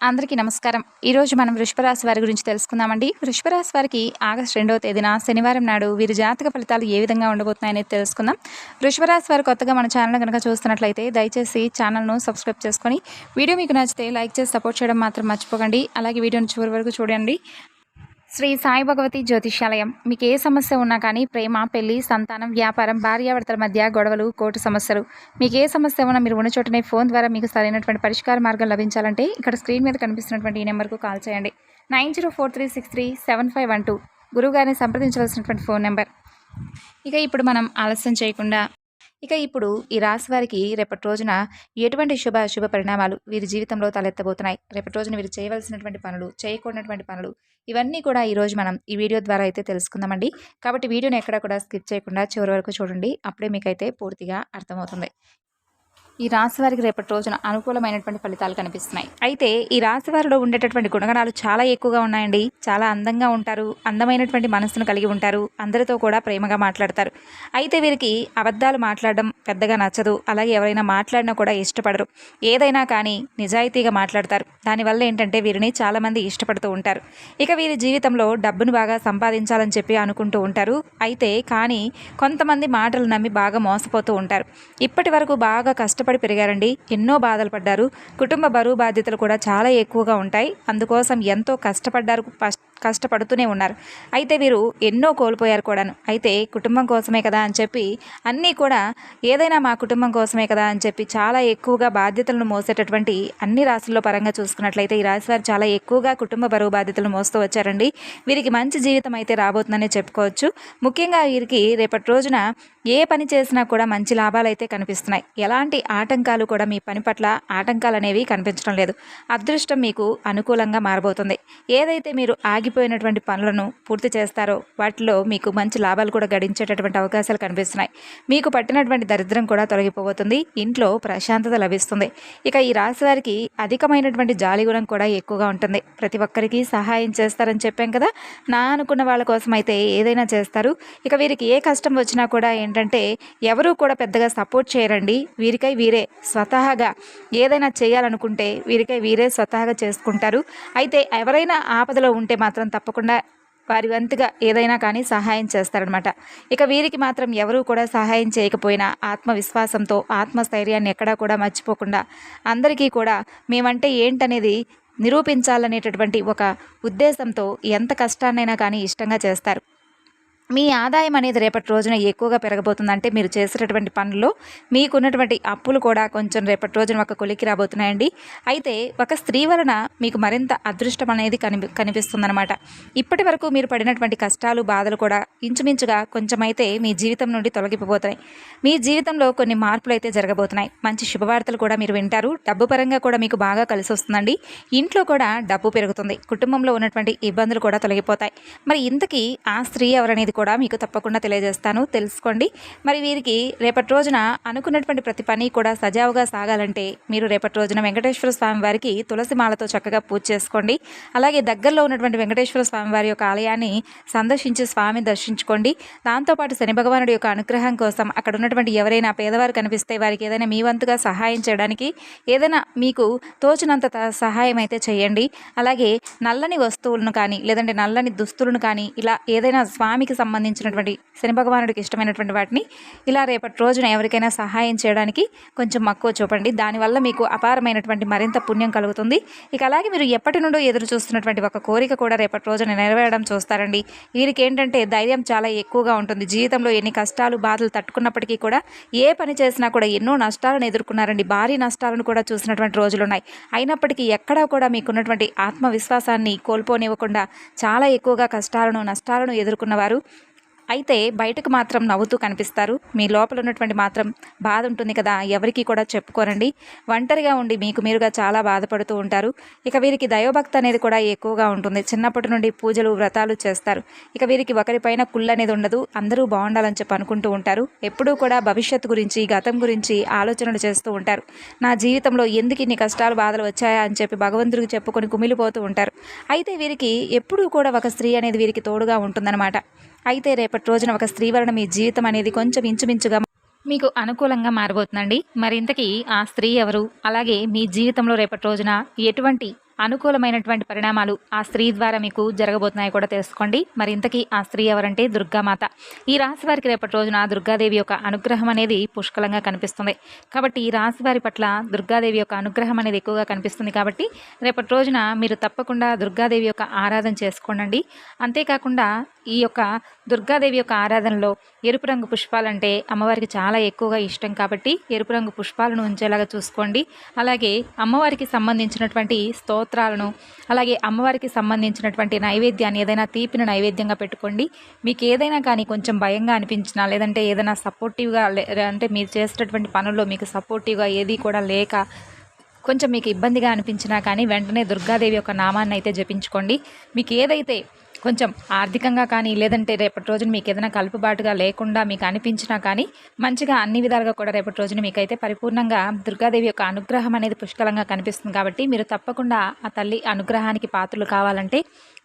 అందరికీ నమస్కారం. ఈరోజు మనం వృషభ రాశి వారి గురించి తెలుసుకుందామండి. వృషభ రాశి వారికి ఆగస్టు 2వ తేదీన శనివారం నాడు వీరి జాతక ఫలితాలు ఏ విధంగా ఉండబోతున్నాయనేది తెలుసుకుందాం. వృషభ రాశి వారు కొత్తగా మన ఛానల్ కనుక చూస్తున్నట్లయితే దయచేసి ఛానల్ను సబ్స్క్రైబ్ చేసుకొని వీడియో మీకు నచ్చితే లైక్ చేసి సపోర్ట్ చేయడం మాత్రం మర్చిపోకండి. అలాగే వీడియోని చివరి వరకు చూడండి. శ్రీ సాయి భగవతి జ్యోతిష్యాలయం. మీకు ఏ సమస్య ఉన్నా కానీ ప్రేమ, పెళ్లి, సంతానం, వ్యాపారం, భార్యాభర్తల మధ్య గొడవలు, కోర్టు సమస్యలు, మీకు ఏ సమస్య ఉన్నా మీరు ఉన్న చోటనే ఫోన్ ద్వారా మీకు సరైనటువంటి పరిష్కార మార్గం లభించాలంటే ఇక్కడ స్క్రీన్ మీద కనిపిస్తున్నటువంటి ఈ నెంబర్కు కాల్ చేయండి. 9043637512 గురువుగారిని సంప్రదించవలసినటువంటి ఫోన్ నెంబర్. ఇప్పుడు మనం ఆలస్యం చేయకుండా ఇప్పుడు ఈ రాశి వారికి రేపటి రోజున ఎటువంటి శుభ పరిణామాలు వీరి జీవితంలో తలెత్తబోతున్నాయి, రేపటి రోజున వీరు చేయవలసినటువంటి పనులు, చేయకూడనటువంటి పనులు, ఇవన్నీ కూడా ఈరోజు మనం ఈ వీడియో ద్వారా అయితే తెలుసుకుందామండి. కాబట్టి వీడియోని ఎక్కడ కూడా స్కిప్ చేయకుండా చివరి వరకు చూడండి. అప్పుడే మీకైతే పూర్తిగా అర్థమవుతుంది. ఈ రాశి వారికి రేపటి రోజున అనుకూలమైనటువంటి ఫలితాలు కనిపిస్తున్నాయి. అయితే ఈ రాశి వారిలో ఉండేటటువంటి గుణగణాలు చాలా ఎక్కువగా ఉన్నాయండి. చాలా అందంగా ఉంటారు, అందమైనటువంటి మనస్సును కలిగి ఉంటారు, అందరితో కూడా ప్రేమగా మాట్లాడతారు. అయితే వీరికి అబద్ధాలు మాట్లాడడం పెద్దగా నచ్చదు. అలాగే ఎవరైనా మాట్లాడినా కూడా ఇష్టపడరు. ఏదైనా కానీ నిజాయితీగా మాట్లాడతారు. దానివల్ల ఏంటంటే వీరిని చాలామంది ఇష్టపడుతూ ఉంటారు. వీరి జీవితంలో డబ్బును బాగా సంపాదించాలని చెప్పి అనుకుంటూ ఉంటారు. అయితే కానీ కొంతమంది మాటలు నమ్మి బాగా మోసపోతూ ఉంటారు. ఇప్పటి వరకు బాగా కష్టపడి పెరిగారండి, ఎన్నో బాధలు పడ్డారు. కుటుంబ బరువు బాధ్యతలు కూడా చాలా ఎక్కువగా ఉంటాయి. అందుకోసం ఎంతో కష్టపడుతూనే ఉన్నారు. అయితే వీరు ఎన్నో కోల్పోయారు కూడాను. అయితే కుటుంబం కోసమే కదా అని చెప్పి అన్నీ కూడా ఏదైనా మా కుటుంబం కోసమే కదా అని చెప్పి చాలా ఎక్కువగా బాధ్యతలను మోసేటటువంటి అన్ని రాశుల్లో పరంగా చూసుకున్నట్లయితే ఈ రాశి వారు చాలా ఎక్కువగా కుటుంబ బరువు బాధ్యతలను మోస్తూ వచ్చారండి. వీరికి మంచి జీవితం అయితే రాబోతుందనే చెప్పుకోవచ్చు. ముఖ్యంగా వీరికి రేపటి రోజున ఏ పని చేసినా కూడా మంచి లాభాలు అయితే కనిపిస్తున్నాయి. ఎలాంటి ఆటంకాలు కూడా మీ పని పట్ల ఆటంకాలు అనేవి కనిపించడం లేదు. అదృష్టం మీకు అనుకూలంగా మారబోతుంది. ఏదైతే మీరు ఆగిపోయినటువంటి పనులను పూర్తి చేస్తారో వాటిలో మీకు మంచి లాభాలు కూడా గడించేటటువంటి అవకాశాలు కనిపిస్తున్నాయి. మీకు పట్టినటువంటి దరిద్రం కూడా తొలగిపోతుంది. ఇంట్లో ప్రశాంతత లభిస్తుంది. ఈ రాశి వారికి అధికమైనటువంటి జాలి గుణం కూడా ఎక్కువగా ఉంటుంది. ప్రతి ఒక్కరికి సహాయం చేస్తారని చెప్పాం కదా. నా అనుకున్న వాళ్ళ కోసం అయితే ఏదైనా చేస్తారు. వీరికి ఏ కష్టం వచ్చినా కూడా ఏంటంటే ఎవరూ కూడా పెద్దగా సపోర్ట్ చేయరండి. వీరికై వీరే స్వతహాగా ఏదైనా చేయాలనుకుంటే వీరికై వీరే స్వతహాగా చేసుకుంటారు. అయితే ఎవరైనా ఆపదలో ఉంటే మాత్రం తప్పకుండా వారి వంతుగా ఏదైనా కానీ సహాయం చేస్తారనమాట. వీరికి మాత్రం ఎవరూ కూడా సహాయం చేయకపోయినా ఆత్మవిశ్వాసంతో ఆత్మస్థైర్యాన్ని ఎక్కడా కూడా మర్చిపోకుండా అందరికీ కూడా మేమంటే ఏంటనేది నిరూపించాలనేటటువంటి ఒక ఉద్దేశంతో ఎంత కష్టాన్నైనా కానీ ఇష్టంగా చేస్తారు. మీ ఆదాయం అనేది రేపటి రోజున ఎక్కువగా పెరగబోతుందంటే మీరు చేసేటటువంటి పనుల్లో మీకున్నటువంటి అప్పులు కూడా కొంచెం రేపటి రోజున ఒక కొలిక్కి రాబోతున్నాయండి. అయితే ఒక స్త్రీ వలన మీకు మరింత అదృష్టం అనేది కనిపిస్తుందన్నమాట. ఇప్పటి వరకు మీరు పడినటువంటి కష్టాలు, బాధలు కూడా ఇంచుమించుగా కొంచెమైతే మీ జీవితం నుండి తొలగిపోతున్నాయి. మీ జీవితంలో కొన్ని మార్పులు అయితే జరగబోతున్నాయి. మంచి శుభవార్తలు కూడా మీరు వింటారు. డబ్బు పరంగా కూడా మీకు బాగా కలిసి వస్తుందండి. ఇంట్లో కూడా డబ్బు పెరుగుతుంది. కుటుంబంలో ఉన్నటువంటి ఇబ్బందులు కూడా తొలగిపోతాయి. మరి ఇంతకీ ఆ స్త్రీ ఎవరనేది కూడా మీకు తప్పకుండా తెలియజేస్తాను, తెలుసుకోండి. మరి వీరికి రేపటి రోజున అనుకున్నటువంటి ప్రతి పని కూడా సజావుగా సాగాలంటే మీరు రేపటి రోజున వెంకటేశ్వర స్వామి వారికి తులసి మాలతో చక్కగా పూజ చేసుకోండి. అలాగే దగ్గరలో ఉన్నటువంటి వెంకటేశ్వర స్వామి వారి యొక్క ఆలయాన్ని సందర్శించి స్వామిని దర్శించుకోండి. దాంతోపాటు శని భగవానుడి యొక్క అనుగ్రహం కోసం అక్కడ ఉన్నటువంటి ఎవరైనా పేదవారు కనిపిస్తే వారికి ఏదైనా మీ వంతుగా సహాయం చేయడానికి ఏదైనా మీకు తోచినంత సహాయం అయితే చేయండి. అలాగే నల్లని వస్తువులను కానీ లేదంటే నల్లని దుస్తులను కానీ ఇలా ఏదైనా స్వామికి సంబంధించినటువంటి శని భగవానుడికి ఇష్టమైనటువంటి వాటిని ఇలా రేపటి రోజున ఎవరికైనా సహాయం చేయడానికి కొంచెం మక్కువ చూపండి. దానివల్ల మీకు అపారమైనటువంటి మరింత పుణ్యం కలుగుతుంది. అలాగే మీరు ఎప్పటి నుండో ఎదురు చూస్తున్నటువంటి ఒక కోరిక కూడా రేపటి రోజున నెరవేరడం చూస్తారండి. వీరికి ఏంటంటే ధైర్యం చాలా ఎక్కువగా ఉంటుంది. జీవితంలో ఎన్ని కష్టాలు, బాధలు తట్టుకున్నప్పటికీ కూడా ఏ పని చేసినా కూడా ఎన్నో నష్టాలను ఎదుర్కొన్నారండి. భారీ నష్టాలను కూడా చూసినటువంటి రోజులు ఉన్నాయి. అయినప్పటికీ ఎక్కడా కూడా మీకున్నటువంటి ఆత్మవిశ్వాసాన్ని కోల్పోనివ్వకుండా చాలా ఎక్కువగా కష్టాలను, నష్టాలను ఎదుర్కొన్నవారు. అయితే బయటకు మాత్రం నవ్వుతూ కనిపిస్తారు. మీ లోపల ఉన్నటువంటి మాత్రం బాధ ఉంటుంది కదా, ఎవరికి కూడా చెప్పుకోరండి. ఒంటరిగా ఉండి మీకు మీరుగా చాలా బాధపడుతూ ఉంటారు. వీరికి దైవభక్తి అనేది కూడా ఎక్కువగా ఉంటుంది. చిన్నప్పటి నుండి పూజలు, వ్రతాలు చేస్తారు. వీరికి ఒకరిపైన కుళ్ళు అనేది ఉండదు. అందరూ బాగుండాలని చెప్పి అనుకుంటూ ఉంటారు. ఎప్పుడూ కూడా భవిష్యత్తు గురించి, గతం గురించి ఆలోచనలు చేస్తూ ఉంటారు. నా జీవితంలో ఎందుకు ఇన్ని కష్టాలు, బాధలు వచ్చాయా అని చెప్పి భగవంతుడికి చెప్పుకొని కుమిలిపోతూ ఉంటారు. అయితే వీరికి ఎప్పుడూ కూడా ఒక స్త్రీ అనేది వీరికి తోడుగా ఉంటుందన్నమాట. అయితే రేపటి రోజున ఒక స్త్రీ వలన మీ జీవితం అనేది కొంచెం ఇంచుమించుగా మీకు అనుకూలంగా మారబోతుందండి. మరి ఇంతకీ ఆ స్త్రీ ఎవరు, అలాగే మీ జీవితంలో రేపటి రోజున ఎటువంటి అనుకూలమైనటువంటి పరిణామాలు ఆ స్త్రీ ద్వారా మీకు జరగబోతున్నాయి కూడా తెలుసుకోండి. మరి ఇంతకీ ఆ స్త్రీ ఎవరంటే దుర్గామాత. ఈ రాశి వారికి రేపటి రోజున దుర్గాదేవి యొక్క అనుగ్రహం అనేది పుష్కలంగా కనిపిస్తుంది. కాబట్టి ఈ రాశి వారి పట్ల దుర్గాదేవి యొక్క అనుగ్రహం అనేది ఎక్కువగా కనిపిస్తుంది. కాబట్టి రేపటి రోజున మీరు తప్పకుండా దుర్గాదేవి యొక్క ఆరాధన చేసుకోండి. అంతేకాకుండా ఈ యొక్క దుర్గాదేవి యొక్క ఆరాధనలో ఎరుపు రంగు పుష్పాలంటే అమ్మవారికి చాలా ఎక్కువగా ఇష్టం. కాబట్టి ఎరుపు రంగు పుష్పాలను ఉంచేలాగా చూసుకోండి. అలాగే అమ్మవారికి సంబంధించినటువంటి స్తోత్రాలను, అలాగే అమ్మవారికి సంబంధించినటువంటి నైవేద్యాన్ని, ఏదైనా తీపిని నైవేద్యంగా పెట్టుకోండి. మీకు ఏదైనా కానీ కొంచెం భయంగా అనిపించినా, లేదంటే ఏదైనా సపోర్టివ్గా అంటే మీరు చేసేటటువంటి పనుల్లో మీకు సపోర్టివ్గా ఏది కూడా లేక కొంచెం మీకు ఇబ్బందిగా అనిపించినా కానీ వెంటనే దుర్గాదేవి యొక్క నామాన్ని అయితే జపించుకోండి. మీకు ఏదైతే కొంచెం ఆర్థికంగా కానీ, లేదంటే రేపటి రోజున మీకు ఏదైనా కలుపుబాటుగా లేకుండా మీకు అనిపించినా కానీ మంచిగా అన్ని విధాలుగా కూడా రేపటి రోజున మీకైతే పరిపూర్ణంగా దుర్గాదేవి యొక్క అనుగ్రహం అనేది పుష్కలంగా కనిపిస్తుంది. కాబట్టి మీరు తప్పకుండా ఆ తల్లి అనుగ్రహానికి పాత్రలు కావాలంటే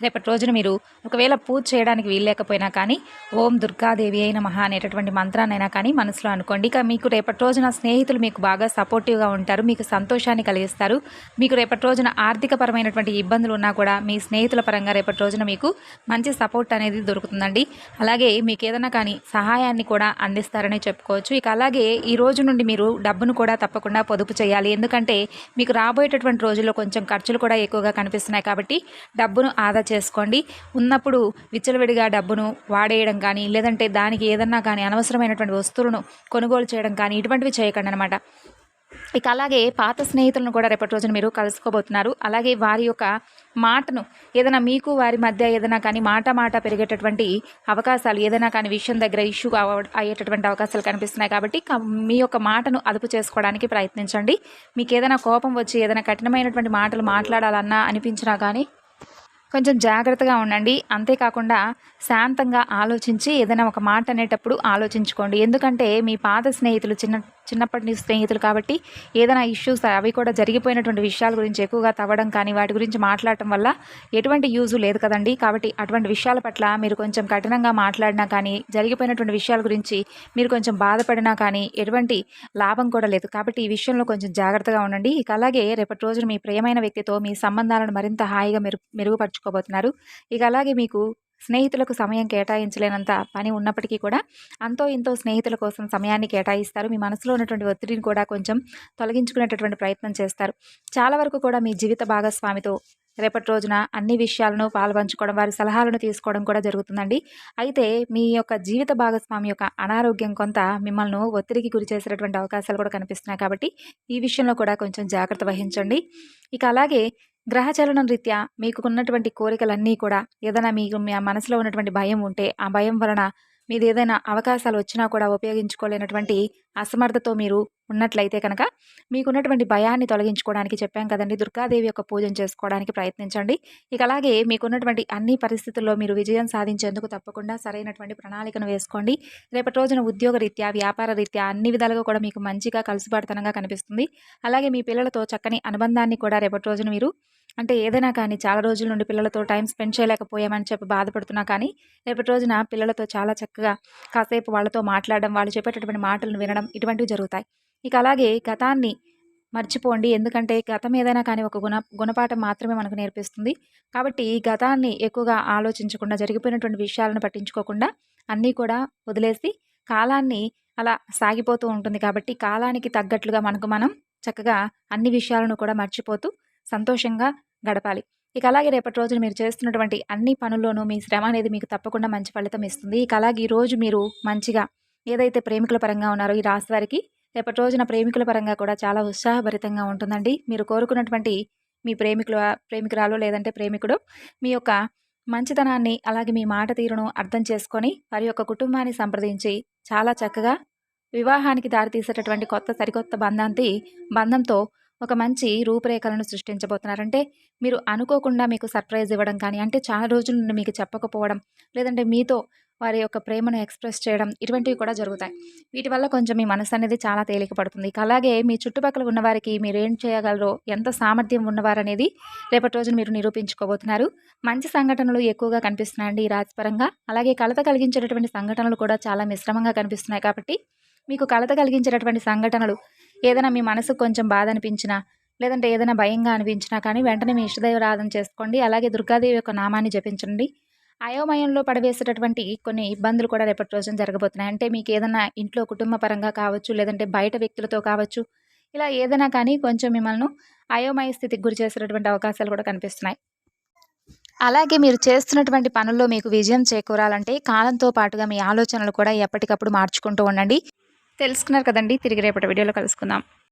రేపటి రోజున మీరు ఒకవేళ పూజ చేయడానికి వీల్లేకపోయినా కానీ ఓం దుర్గాదేవి అయిన మహా అనేటటువంటి మంత్రాన్నైనా కానీ మనసులో అనుకోండి. ఇక మీకు రేపటి రోజున స్నేహితులు మీకు బాగా సపోర్టివ్గా ఉంటారు, మీకు సంతోషాన్ని కలిగిస్తారు. మీకు రేపటి రోజున ఆర్థికపరమైనటువంటి ఇబ్బందులు ఉన్నా కూడా మీ స్నేహితుల పరంగా రేపటి రోజున మీకు మంచి సపోర్ట్ అనేది దొరుకుతుందండి. అలాగే మీకు ఏదైనా కానీ సహాయాన్ని కూడా అందిస్తారని చెప్పుకోవచ్చు. ఇక అలాగే ఈ రోజు నుండి మీరు డబ్బును కూడా తప్పకుండా పొదుపు చేయాలి. ఎందుకంటే మీకు రాబోయేటటువంటి రోజుల్లో కొంచెం ఖర్చులు కూడా ఎక్కువగా కనిపిస్తున్నాయి. కాబట్టి డబ్బును ఆదా చేసుకోండి. ఉన్నప్పుడు విచ్చలవిడిగా డబ్బును వాడేయడం కానీ, లేదంటే దానికి ఏదన్నా కానీ అనవసరమైనటువంటి వస్తువులను కొనుగోలు చేయడం కానీ ఇటువంటివి చేయకండి అనమాట. ఇక అలాగే పాత స్నేహితులను కూడా రేపటి రోజున మీరు కలుసుకోబోతున్నారు. అలాగే వారి యొక్క మాటను ఏదైనా మీకు వారి మధ్య ఏదైనా కానీ మాట పెరిగేటటువంటి అవకాశాలు, ఏదైనా కానీ విషయం దగ్గర ఇష్యూ అయ్యేటటువంటి అవకాశాలు కనిపిస్తున్నాయి. కాబట్టి మీ యొక్క మాటను అదుపు చేసుకోవడానికి ప్రయత్నించండి. మీకు ఏదైనా కోపం వచ్చి ఏదైనా కఠినమైనటువంటి మాటలు మాట్లాడాలన్నా అనిపించినా కానీ కొంచెం జాగ్రత్తగా ఉండండి. అంతేకాకుండా శాంతంగా ఆలోచించి ఏదైనా ఒక మాట అనేటప్పుడు ఆలోచించుకోండి. ఎందుకంటే మీ పాత స్నేహితులు చిన్నప్పటి స్నేహితులు కాబట్టి ఏదైనా ఇష్యూస్ అవి కూడా జరిగిపోయినటువంటి విషయాల గురించి ఎక్కువగా తవ్వడం కానీ వాటి గురించి మాట్లాడటం వల్ల ఎటువంటి యూజు లేదు కదండి. కాబట్టి అటువంటి విషయాల పట్ల మీరు కొంచెం కఠినంగా మాట్లాడినా కానీ, జరిగిపోయినటువంటి విషయాల గురించి మీరు కొంచెం బాధపడినా కానీ ఎటువంటి లాభం కూడా లేదు. కాబట్టి ఈ విషయంలో కొంచెం జాగ్రత్తగా ఉండండి. ఇక అలాగే రేపటి రోజున మీ ప్రియమైన వ్యక్తితో మీ సంబంధాలను మరింత హాయిగా మెరుగుపరుచుకోబోతున్నారు. ఇక అలాగే మీకు స్నేహితులకు సమయం కేటాయించలేనంత పని ఉన్నప్పటికీ కూడా అంతో ఇంతో స్నేహితుల కోసం సమయాన్ని కేటాయిస్తారు. మీ మనసులో ఉన్నటువంటి ఒత్తిడిని కూడా కొంచెం తొలగించుకునేటటువంటి ప్రయత్నం చేస్తారు. చాలా వరకు కూడా మీ జీవిత భాగస్వామితో రేపటి రోజున అన్ని విషయాలను పాలుపంచుకోవడం, వారి సలహాలను తీసుకోవడం కూడా జరుగుతుందండి. అయితే మీ యొక్క జీవిత భాగస్వామి యొక్క అనారోగ్యం కొంత మిమ్మల్ని ఒత్తిడికి గురి చేసేటటువంటి అవకాశాలు కూడా కనిపిస్తున్నాయి. కాబట్టి ఈ విషయంలో కూడా కొంచెం జాగ్రత్త వహించండి. ఇక అలాగే గ్రహచలనం రీత్యా మీకు ఉన్నటువంటి కోరికలన్నీ కూడా ఏదైనా మీకు మీ మనసులో ఉన్నటువంటి భయం ఉంటే ఆ భయం వలన మీది ఏదైనా అవకాశాలు వచ్చినా కూడా ఉపయోగించుకోలేనటువంటి అసమర్థతో మీరు ఉన్నట్లయితే కనుక మీకున్నటువంటి భయాన్ని తొలగించుకోవడానికి చెప్పాం కదండి, దుర్గాదేవి యొక్క పూజను చేసుకోవడానికి ప్రయత్నించండి. ఇక అలాగే మీకున్నటువంటి అన్ని పరిస్థితుల్లో మీరు విజయం సాధించేందుకు తప్పకుండా సరైనటువంటి ప్రణాళికను వేసుకోండి. రేపటి రోజున ఉద్యోగ రీత్యా, వ్యాపార రీత్యా అన్ని విధాలుగా కూడా మీకు మంచిగా కలుసుబాటుతనంగా కనిపిస్తుంది. అలాగే మీ పిల్లలతో చక్కని అనుబంధాన్ని కూడా రేపటి రోజున మీరు అంటే ఏదైనా కానీ చాలా రోజుల నుండి పిల్లలతో టైం స్పెండ్ చేయలేకపోయామని చెప్పి బాధపడుతున్నా కానీ రేపటి రోజున పిల్లలతో చాలా చక్కగా కాసేపు వాళ్ళతో మాట్లాడడం, వాళ్ళు చెప్పేటటువంటి మాటలను వినడం ఇటువంటివి జరుగుతాయి. ఇక అలాగే గతాన్ని మర్చిపోండి. ఎందుకంటే గతం ఏదైనా కానీ ఒక గుణపాఠం మాత్రమే మనకు నేర్పిస్తుంది. కాబట్టి ఈ గతాన్ని ఎక్కువగా ఆలోచించకుండా, జరిగిపోయినటువంటి విషయాలను పట్టించుకోకుండా అన్నీ కూడా వదిలేసి కాలాన్ని అలా సాగిపోతూ ఉంటుంది. కాబట్టి కాలానికి తగ్గట్లుగా మనం చక్కగా అన్ని విషయాలను కూడా మర్చిపోతూ సంతోషంగా గడపాలి. ఇక అలాగే రేపటి రోజున మీరు చేస్తున్నటువంటి అన్ని పనుల్లోనూ మీ శ్రమ అనేది మీకు తప్పకుండా మంచి ఫలితం ఇస్తుంది. ఇక అలాగే ఈరోజు మీరు మంచిగా ఏదైతే ప్రేమికుల పరంగా ఉన్నారో ఈ రాశి వారికి రేపటి రోజున ప్రేమికుల పరంగా కూడా చాలా ఉత్సాహభరితంగా ఉంటుందండి. మీరు కోరుకున్నటువంటి మీ ప్రేమికురాలు లేదంటే ప్రేమికుడు మీ యొక్క మంచితనాన్ని అలాగే మీ మాట తీరును అర్థం చేసుకొని వారి యొక్క కుటుంబాన్ని సంప్రదించి చాలా చక్కగా వివాహానికి దారితీసేటటువంటి సరికొత్త బంధంతో ఒక మంచి రూపురేఖలను సృష్టించబోతున్నారంటే మీరు అనుకోకుండా మీకు సర్ప్రైజ్ ఇవ్వడం కానీ, అంటే చాలా రోజుల నుండి మీకు చెప్పకపోవడం, లేదంటే మీతో వారి యొక్క ప్రేమను ఎక్స్ప్రెస్ చేయడం ఇటువంటివి కూడా జరుగుతాయి. వీటి వల్ల కొంచెం మీ మనసు అనేది చాలా తేలిక పడుతుంది. ఇక అలాగే మీ చుట్టుపక్కల ఉన్నవారికి మీరు ఏం చేయగలరో, ఎంత సామర్థ్యం ఉన్నవారనేది రేపటి రోజున మీరు నిరూపించుకోబోతున్నారు. మంచి సంఘటనలు ఎక్కువగా కనిపిస్తున్నాయండి ఈ రాశిపరంగా. అలాగే కలత కలిగించేటటువంటి సంఘటనలు కూడా చాలా మిశ్రమంగా కనిపిస్తున్నాయి. కాబట్టి మీకు కలత కలిగించేటటువంటి సంఘటనలు ఏదైనా మీ మనసుకు కొంచెం బాధ అనిపించినా, లేదంటే ఏదైనా భయంగా అనిపించినా కానీ వెంటనే మీ ఇష్టదైవారాధన చేసుకోండి. అలాగే దుర్గాదేవి యొక్క నామాన్ని జపించండి. అయోమయంలో పడవేసేటటువంటి కొన్ని ఇబ్బందులు కూడా రేపటి రోజున జరగబోతున్నాయి. అంటే మీకేదన్నా ఇంట్లో కుటుంబ పరంగా కావచ్చు, లేదంటే బయట వ్యక్తులతో కావచ్చు, ఇలా ఏదైనా కానీ కొంచెం మిమ్మల్ని అయోమయ స్థితికి గురి చేసేటటువంటి అవకాశాలు కూడా కనిపిస్తున్నాయి. అలాగే మీరు చేస్తున్నటువంటి పనుల్లో మీకు విజయం చేకూరాలంటే కాలంతో పాటుగా మీ ఆలోచనలు కూడా ఎప్పటికప్పుడు మార్చుకుంటూ ఉండండి. తెలుసుకున్నారు కదండీ! తిరిగి రేపటి వీడియోలో కలుసుకుందాం.